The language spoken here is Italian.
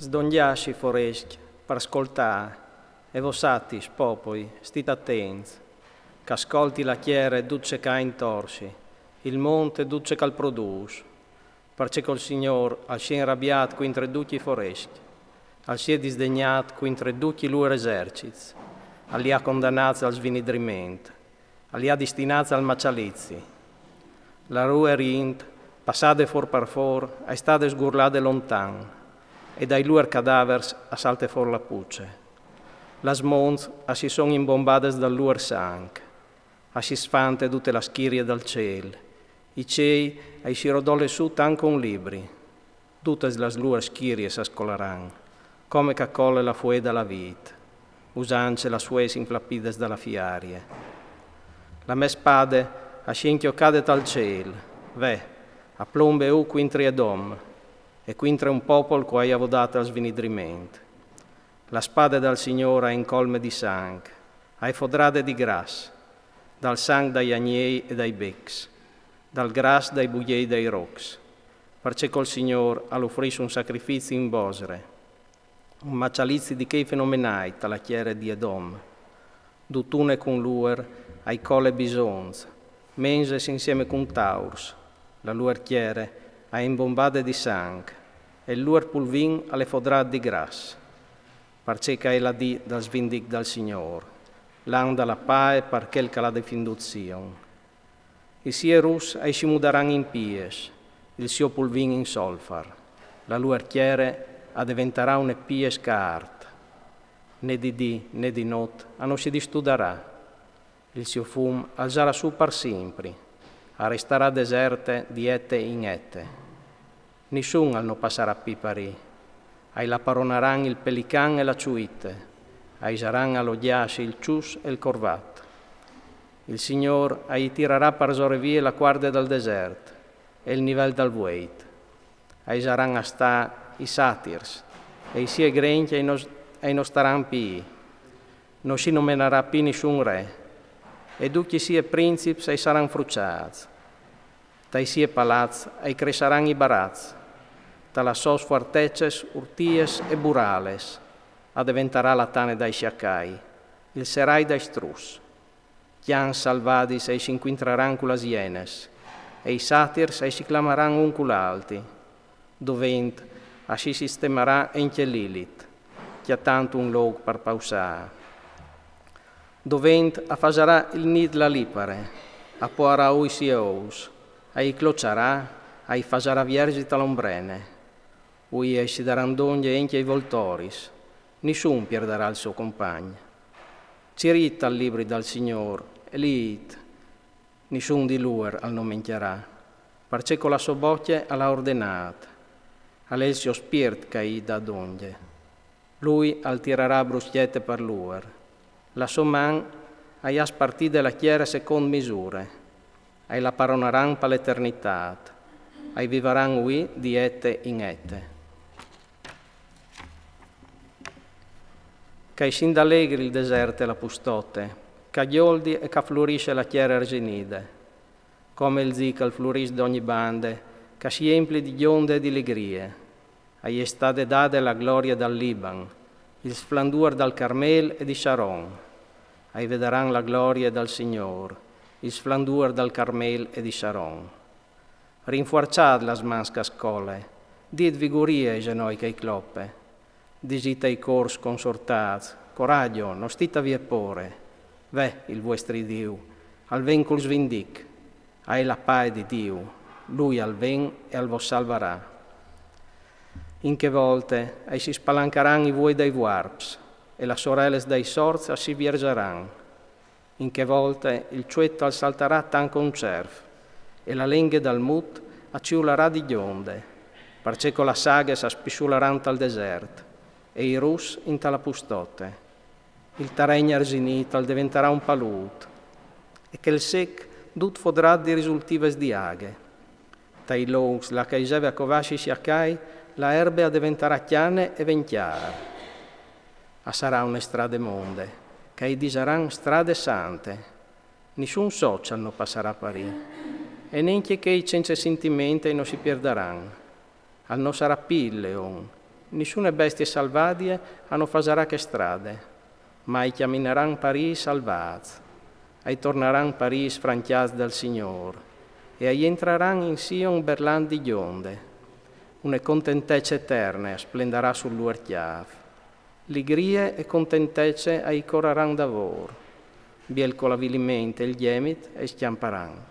Sdongiasci foresc per ascoltare, e vossati, popoli, stit attenti, che ascolti la chiera duce che intorsi, il monte duce che produce, perché col Signor al sia arrabbiato contro tutti i foresti, al sia disdegnato contro tutti i loro eserciti, li ha condannati al svinidrimento, li ha destinati al macializzi. La rua rint, passate for per for, è stata sgurlata lontano, e dai loro cadaveri a salte for la puce. Le smons si sono imbombate dal loro sangue, si sfante tutte le schirie dal cielo, i cieli si rodolle su tanto un libri, tutte le loro schirie si scolaranno, come che colle la fuede dalla vita, usance la sue inflappides dalla fiarie. La mia spada si inchioccate dal cielo, a plombe u quintri ed om, e quintre un popolo che ha votato al svinidrimento. La spada dal Signore è in colme di sangue, è fodrade di gras, dal sangue dai agnei e dai becks, dal gras dai bugliei dai rocs, perché col Signore all'offrisce un sacrificio in bosere, un macializzi di che fenomenai alla chiera di Edom, dutune con luer ai colle bisonz, menses insieme con taurs, la luer chiere a imbombate di sangue, e il luer pulvin alle fodrade di gras, perché è la di dal svindic dal Signore, l'anda la pae perché il cala de finduzion. I sierus ai si mudaran in pies, il suo pulvin in solfar, la luer chiere diventerà un pies cart, né di dì né di notte non si distudarà, il suo fum alzarà su per sempre, resterà deserte di ette in ette. Nessun al no passerà pipari, ai la paronaran il pelican e la ciuite, ai saran all'odiasci il cius e il corvat. Il Signor ai tirerà per sorrevie la guardia dal deserto e il nivel dal vueit. Ai saran a sta i satirs e i sie grenchi e non staran pii. Non si nomenerà più nessun re e tutti i sie principi saranno fruciati. Dai sie palazzi ai cresceranno i barazzi, dalla sos forteces, urties e burales, diventerà la tane dai sciaccai, il serai dai strus. Chian salvadis e si inquintreranno con las ienes, e i satirs e si clameranno un con l'alti, dovent a si sistemerà enche Lilit, che ha tanto un luogo per pausare. Dovent a faserà il nid la lipare, a poarà ui si ous, a i clocerà, a i faserà viergita l'ombrene, ui si daranno donne enche i voltoris, nessun perderà il suo compagno. Cirita al libri dal Signore, e lit, nessun di luer al non mencherà, perché con la sua bocca l'ha ordinata, a lei il suo spirito che da donne. Lui al tirerà bruschette per luer, la sua man ha spartito della chiera secondo misure, ai la paroneran per l'eternità, ai viveran ui di ette in ette. Che sin d'allegri il deserto e la pustotte, che ghioldi e che flurisce la chiera arginide, come il zical flurisce d'ogni bande, che si empli di gionde e di allegrie, ai state date la gloria dal Liban, il splendur dal Carmel e di Sharon, ai vederan la gloria dal Signore, il splendur dal Carmel e di Sharon. Rinforciad las mans cascole, dit vigurie ai genoi che i cloppe, disita i cors consortaz, coraggio, non stita vie pore, il vostri Dio, al ven col svindic, hai la pace di Dio, lui al ven e al vos salvarà. In che volte ai si spalancaran i vuoi dai warps, e la sorelles dai sorza si viergeran. In che volte il ciuetto al saltarà tanco un cerf, e la lenghe dal mut acciularà di gionde, perché con la saghe s'aspisuleran tal deserto, e i rus in tala pustotte. Il taregna arginito al diventerà un palut, e che il sec dut fodrà di risultives di aghe. Tai lous la caiseve a covasci siacai, la erbe diventerà chiane e venchiar. A sarà una strade monde, che i disaran strade sante. Nessun social non passerà pari, e neanche che i senza sentimenti non si perderanno. Al non sarà più il leon, nessune bestie salvadie hanno fasarà che strade, ma i chiamineran Paris salvats, ai torneran Paris franchiats del Signor, e ai entreran in Sion berlan di gionde, une contentecce eterne splenderà sul luer chiav, ligrie e contentecce ai coraran d'avor, biel colavilimento il gemit e schiamparan.